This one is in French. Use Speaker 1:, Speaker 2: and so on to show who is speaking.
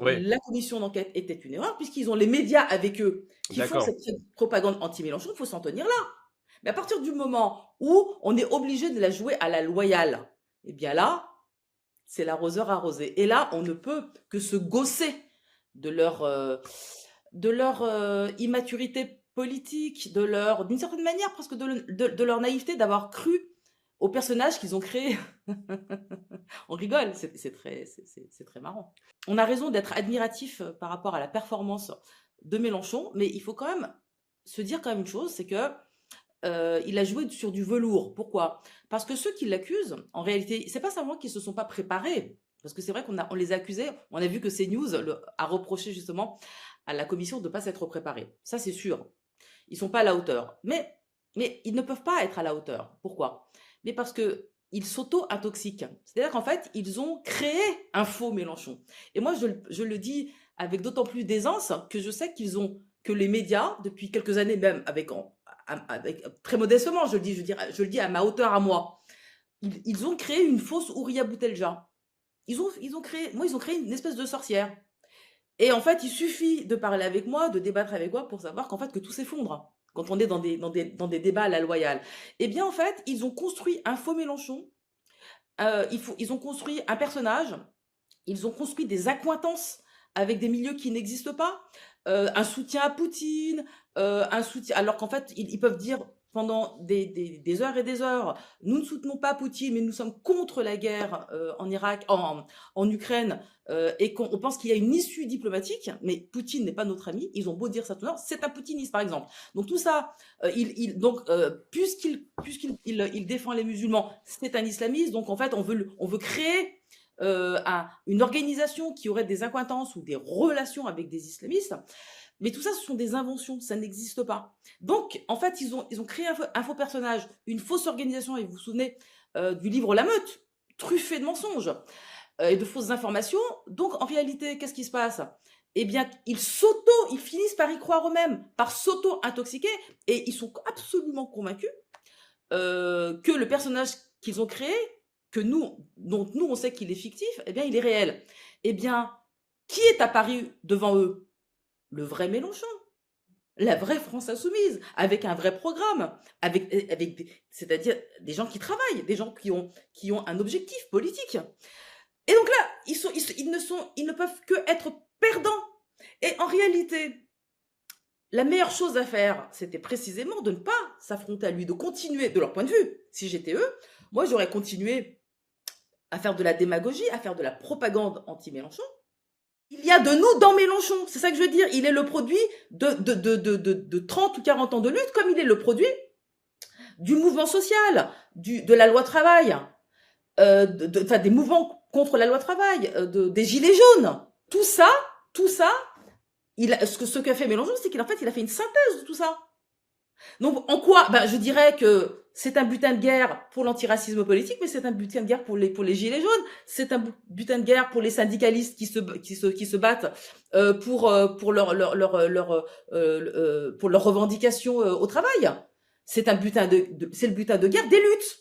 Speaker 1: Ouais,
Speaker 2: La commission d'enquête était une erreur, puisqu'ils ont les médias avec eux qui font
Speaker 1: d'accord.
Speaker 2: cette propagande anti-Mélenchon, il faut s'en tenir là. Mais à partir du moment où on est obligé de la jouer à la loyale, eh bien là, c'est l'arroseur arrosé. Et là, on ne peut que se gausser de leur immaturité politique, d'une certaine manière, presque de leur naïveté d'avoir cru aux personnages qu'ils ont créés. On rigole, c'est très marrant. On a raison d'être admiratif par rapport à la performance de Mélenchon, mais il faut quand même se dire quand même une chose, c'est que il a joué sur du velours. Pourquoi? Parce que ceux qui l'accusent, en réalité, c'est pas simplement qu'ils se sont pas préparés. Parce que c'est vrai on les a accusés, on a vu que CNews a reproché justement à la commission de ne pas s'être préparée. Ça, c'est sûr. Ils sont pas à la hauteur. Mais ils ne peuvent pas être à la hauteur. Pourquoi? Mais parce que ils s'auto-intoxiquent. C'est-à-dire qu'en fait, ils ont créé un faux Mélenchon. Et moi, je le dis avec d'autant plus d'aisance que je sais que les médias, depuis quelques années même, très modestement, je le dis à ma hauteur à moi, ils ont créé une fausse Ouria Boutelja. Ils ont créé une espèce de sorcière. Et en fait, il suffit de parler avec moi, de débattre avec moi pour savoir qu'en fait, que tout s'effondre quand on est dans des débats à la loyale. Eh bien, en fait, ils ont construit un faux Mélenchon, ils ont construit un personnage, ils ont construit des accointances avec des milieux qui n'existent pas, un soutien à Poutine, alors qu'en fait, ils peuvent dire pendant des heures et des heures, nous ne soutenons pas Poutine, mais nous sommes contre la guerre en Ukraine, et qu'on pense qu'il y a une issue diplomatique, mais Poutine n'est pas notre ami. Ils ont beau dire ça tout le temps, c'est un poutiniste, par exemple. Donc tout ça, puisqu'il défend les musulmans, c'est un islamiste. Donc en fait, on veut créer une organisation qui aurait des accointances ou des relations avec des islamistes. Mais tout ça, ce sont des inventions, ça n'existe pas. Donc, en fait, ils ont créé un faux personnage, une fausse organisation, et vous vous souvenez du livre La Meute, truffé de mensonges et de fausses informations. Donc, en réalité, qu'est-ce qui se passe? Eh bien, ils finissent par y croire eux-mêmes, par s'auto-intoxiquer, et ils sont absolument convaincus que le personnage qu'ils ont créé, dont nous on sait qu'il est fictif, eh bien il est réel. Eh bien, qui est apparu devant eux? Le vrai Mélenchon, la vraie France insoumise, avec un vrai programme, c'est-à-dire des gens qui travaillent, des gens qui ont un objectif politique. Et donc là, ils ne peuvent que être perdants. Et en réalité, la meilleure chose à faire, c'était précisément de ne pas s'affronter à lui, de continuer, de leur point de vue. Si j'étais eux, moi j'aurais continué à faire de la démagogie, à faire de la propagande anti-Mélenchon. Il y a de nous dans Mélenchon, c'est ça que je veux dire. Il est le produit de 30 ou 40 ans de lutte, comme il est le produit du mouvement social, de la loi travail, des mouvements contre la loi travail, des gilets jaunes. Tout ça, ce qu'a fait Mélenchon, c'est qu'il a fait une synthèse de tout ça. Donc, en quoi? Ben, je dirais que c'est un butin de guerre pour l'antiracisme politique, mais c'est un butin de guerre pour les gilets jaunes. C'est un butin de guerre pour les syndicalistes qui se battent pour leurs revendications au travail. C'est le butin de guerre des luttes.